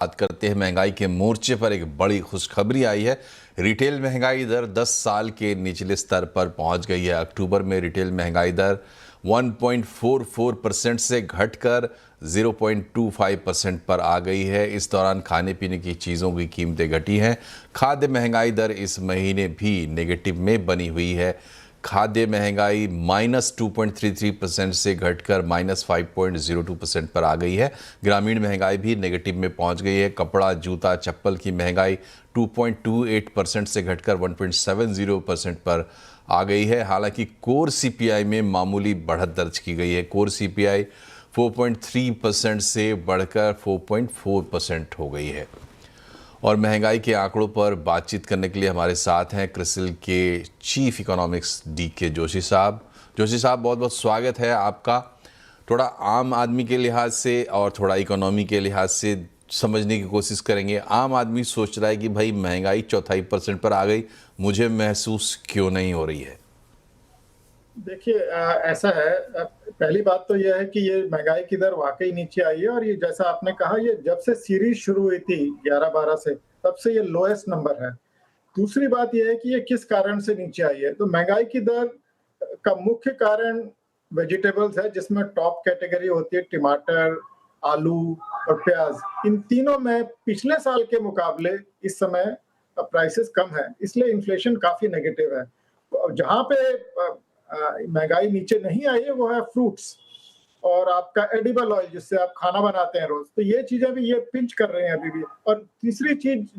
बात करते हैं महंगाई के मोर्चे पर एक बड़ी खुशखबरी आई है। रिटेल महंगाई दर 10 साल के निचले स्तर पर पहुंच गई है। अक्टूबर में रिटेल महंगाई दर 1.44% से घटकर 0.25% पर आ गई है। इस दौरान खाने पीने की चीज़ों की कीमतें घटी हैं। खाद्य महंगाई दर इस महीने भी नेगेटिव में बनी हुई है। खाद्य महंगाई -2.33% से घटकर -5.02% पर आ गई है। ग्रामीण महंगाई भी नेगेटिव में पहुंच गई है। कपड़ा, जूता, चप्पल की महंगाई 2.28% से घटकर 1.70% पर आ गई है। हालांकि कोर सीपीआई में मामूली बढ़त दर्ज की गई है। कोर सीपीआई 4.3% से बढ़कर 4.4% हो गई है। और महंगाई के आंकड़ों पर बातचीत करने के लिए हमारे साथ हैं क्रिसिल के चीफ इकोनॉमिक्स DK जोशी साहब। जोशी साहब, बहुत बहुत स्वागत है आपका। थोड़ा आम आदमी के लिहाज से और थोड़ा इकोनॉमी के लिहाज से समझने की कोशिश करेंगे। आम आदमी सोच रहा है कि भाई महंगाई 0.25% पर आ गई, मुझे महसूस क्यों नहीं हो रही है? देखिए, ऐसा है। पहली बात तो यह है कि ये महंगाई की दर वाकई नीचे आई है, और ये जैसा आपने कहा, ये जब से सीरीज शुरू हुई थी 11-12 से, तब से ये लोएस्ट नंबर है। दूसरी बात यह है कि ये किस कारण से नीचे आई है। तो महंगाई की दर का मुख्य कारण वेजिटेबल्स है, जिसमें टॉप कैटेगरी होती है टमाटर, आलू और प्याज। इन तीनों में पिछले साल के मुकाबले इस समय प्राइसेस कम है, इसलिए इन्फ्लेशन काफी नेगेटिव है। जहां पे महंगाई नीचे नहीं आई है वो है फ्रूट्स और आपका एडिबल ऑयल, जिससे आप खाना बनाते हैं रोज। तो ये चीजें भी ये पिंच कर रहे हैं अभी भी। और तीसरी चीज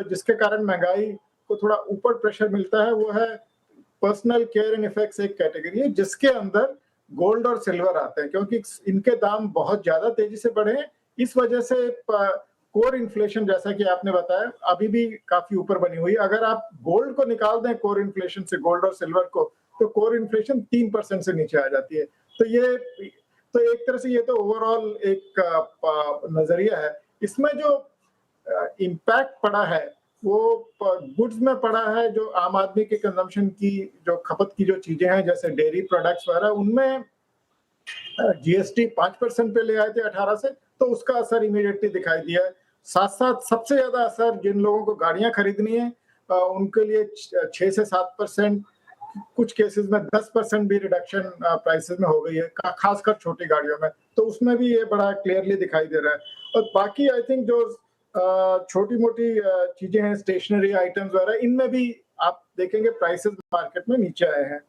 जिसके कारण महंगाई को थोड़ा ऊपर प्रेशर मिलता है वो है पर्सनल केयर एंड इफेक्ट्स। एक कैटेगरी है जिसके अंदर गोल्ड और सिल्वर आते हैं, क्योंकि इनके दाम बहुत ज्यादा तेजी से बढ़े हैं। इस वजह से कोर इन्फ्लेशन, जैसा कि आपने बताया, अभी भी काफी ऊपर बनी हुई है। अगर आप गोल्ड को निकाल दें कोर इन्फ्लेशन से, गोल्ड और सिल्वर को, तो कोर इन्फ्लेशन 3% से नीचे आ जाती है। तो एक तरह से ये तो ओवरऑल एक नजरिया है। इसमें जो इम्पैक्ट पड़ा है वो गुड्स में पड़ा है। जो आम आदमी के कंजम्पशन की, जो खपत की जो चीजें हैं, जैसे डेयरी प्रोडक्ट्स वगैरह, उनमें GST 5% पे ले आए थे 18 से, तो उसका असर इमीडिएटली दिखाई दिया है। साथ साथ सबसे ज्यादा असर जिन लोगों को गाड़ियां खरीदनी है उनके लिए 6 से 7%, कुछ केसेस में 10% भी रिडक्शन प्राइसेस में हो गई है, खासकर छोटी गाड़ियों में। तो उसमें भी ये बड़ा क्लियरली दिखाई दे रहा है। और बाकी आई थिंक जो छोटी मोटी चीजें हैं, स्टेशनरी आइटम्स वगैरह, इनमें भी आप देखेंगे प्राइसेस मार्केट में नीचे आए हैं।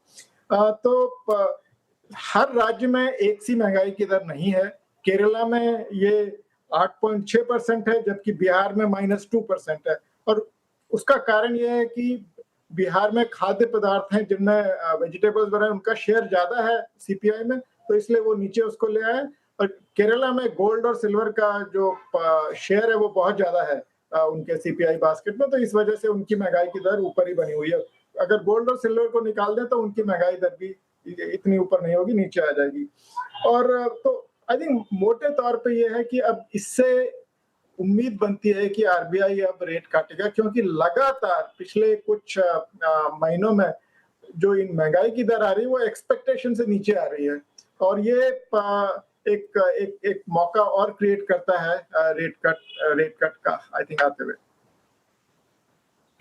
हर राज्य में एक सी महंगाई की दर नहीं है। केरला में ये 8.6% है, जबकि बिहार में -2% है। और उसका कारण यह है कि बिहार में खाद्य पदार्थ हैं जिनमें वेजिटेबल्स वगैरह, उनका शेयर ज्यादा है सीपीआई में, तो इसलिए वो नीचे उसको ले आए। और केरला में गोल्ड और सिल्वर का जो शेयर है वो बहुत ज्यादा है उनके सीपीआई बास्केट में, तो इस वजह से उनकी महंगाई की दर ऊपर ही बनी हुई है। अगर गोल्ड और सिल्वर को निकाल दें तो उनकी महंगाई दर भी इतनी ऊपर नहीं होगी, नीचे आ जाएगी। और तो आई थिंक मोटे तौर पे ये है कि अब इससे उम्मीद बनती है कि आरबीआई अब रेट काटेगा, क्योंकि लगातार पिछले कुछ महीनों में जो इन महंगाई की दर आ रही है वो एक्सपेक्टेशन से नीचे आ रही है। और ये एक मौका और क्रिएट करता है रेट कट का, आई थिंक, आते हुए।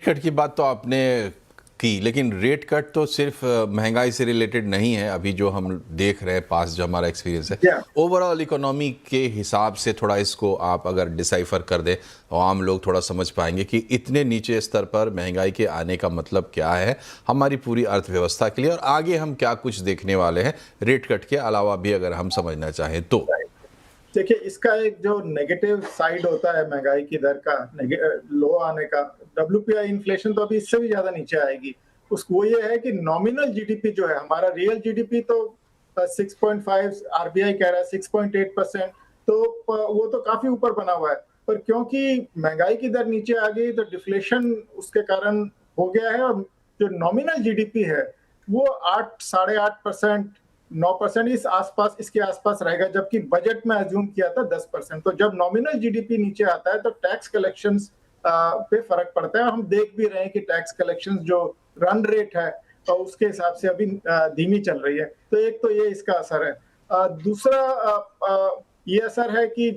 कट की बात तो आपने की, लेकिन रेट कट तो सिर्फ महंगाई से रिलेटेड नहीं है। अभी जो हम देख रहे हैं, पास जो हमारा एक्सपीरियंस है, ओवरऑल इकोनॉमी के हिसाब से थोड़ा इसको आप अगर डिसाइफर कर दें तो आम लोग थोड़ा समझ पाएंगे कि इतने नीचे स्तर पर महंगाई के आने का मतलब क्या है हमारी पूरी अर्थव्यवस्था के लिए, और आगे हम क्या कुछ देखने वाले हैं रेट कट के अलावा भी, अगर हम समझना चाहें तो। देखिए, इसका एक जो नेगेटिव साइड होता है महंगाई की दर का, लो आने का, WPI इन्फ्लेशन तो अभी इससे भी ज्यादा नीचे आएगी। वो ये है कि नॉमिनल जीडीपी जो है, हमारा रियल जीडीपी तो 6.5, आरबीआई कह रहा है 6.8%, तो वो तो काफी ऊपर बना हुआ है। पर क्योंकि महंगाई की दर नीचे आ गई तो डिफ्लेशन उसके कारण हो गया है, और जो नॉमिनल जीडीपी है वो 8, 8.5%, 9% इस आसपास, इसके आसपास रहेगा, जबकि बजट में अज्यूम किया था 10%। तो जब नॉमिनल जीडीपी नीचे आता है तो टैक्स कलेक्शंस पे फर्क पड़ता है। हम देख भी रहे हैं कि टैक्स कलेक्शंस जो रन रेट है तो उसके हिसाब से अभी धीमी चल रही है। तो एक तो ये इसका असर है। दूसरा ये असर है कि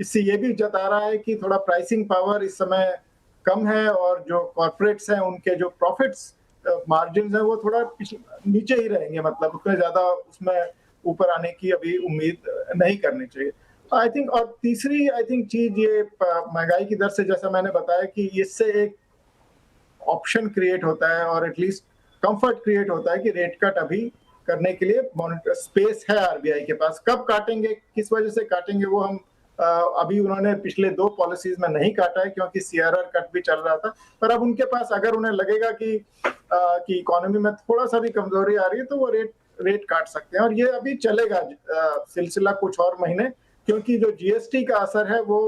इससे ये भी जता रहा है कि थोड़ा प्राइसिंग पावर इस समय कम है और जो कॉर्पोरेट्स हैं उनके जो प्रॉफिट्स मार्जिन है वो थोड़ा नीचे ही रहेंगे, मतलब उतने ज्यादा उसमें ऊपर आने की अभी उम्मीद नहीं करनी चाहिए आई थिंक। और तीसरी आई थिंक चीज ये महंगाई की दर से, जैसा मैंने बताया कि इससे एक ऑप्शन क्रिएट होता है और एटलीस्ट कंफर्ट क्रिएट होता है कि रेट कट अभी करने के लिए स्पेस है आरबीआई के पास। कब काटेंगे, किस वजह से काटेंगे, वो हम अभी उन्होंने पिछले 2 पॉलिसीज में नहीं काटा है क्योंकि सीआरआर कट भी चल रहा था, पर अब उनके पास अगर उन्हें लगेगा कि इकोनॉमी में थोड़ा सा भी कमजोरी आ रही है तो वो रेट काट सकते हैं। और ये अभी चलेगा सिलसिला कुछ और महीने, क्योंकि जो जीएसटी का असर है वो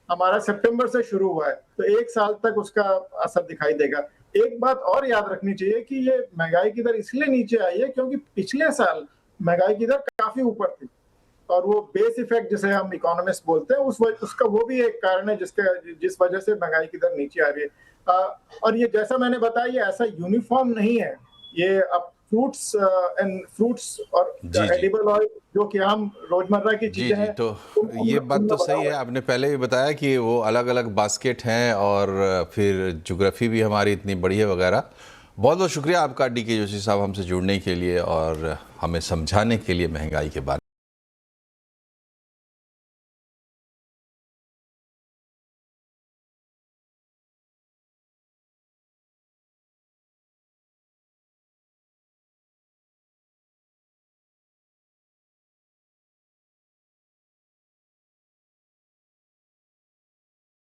हमारा सितंबर से शुरू हुआ है, तो 1 साल तक उसका असर दिखाई देगा। एक बात और याद रखनी चाहिए कि ये महंगाई की दर इसलिए नीचे आई है क्योंकि पिछले साल महंगाई की दर काफी ऊपर थी, और वो बेस इफेक्ट जिसे हम इकोनॉमिस्ट बोलते हैं उसका वो भी एक कारण है जिस वजह से महंगाई की दर नीचे आ रही है। और ये जैसा मैंने बताया ये ऐसा यूनिफॉर्म नहीं है, ये अब फ्रूट्स और एडिबल ऑयल जो कि आम रोजमर्रा की जी चीजें जी, हैं तो ये बात तो सही है। आपने पहले भी बताया कि वो अलग अलग बास्केट हैं और फिर ज्योग्राफी भी हमारी इतनी बड़ी है वगैरह। बहुत बहुत शुक्रिया आपका डी के जोशी साहब हमसे जुड़ने के लिए और हमें समझाने के लिए महंगाई के बारे में।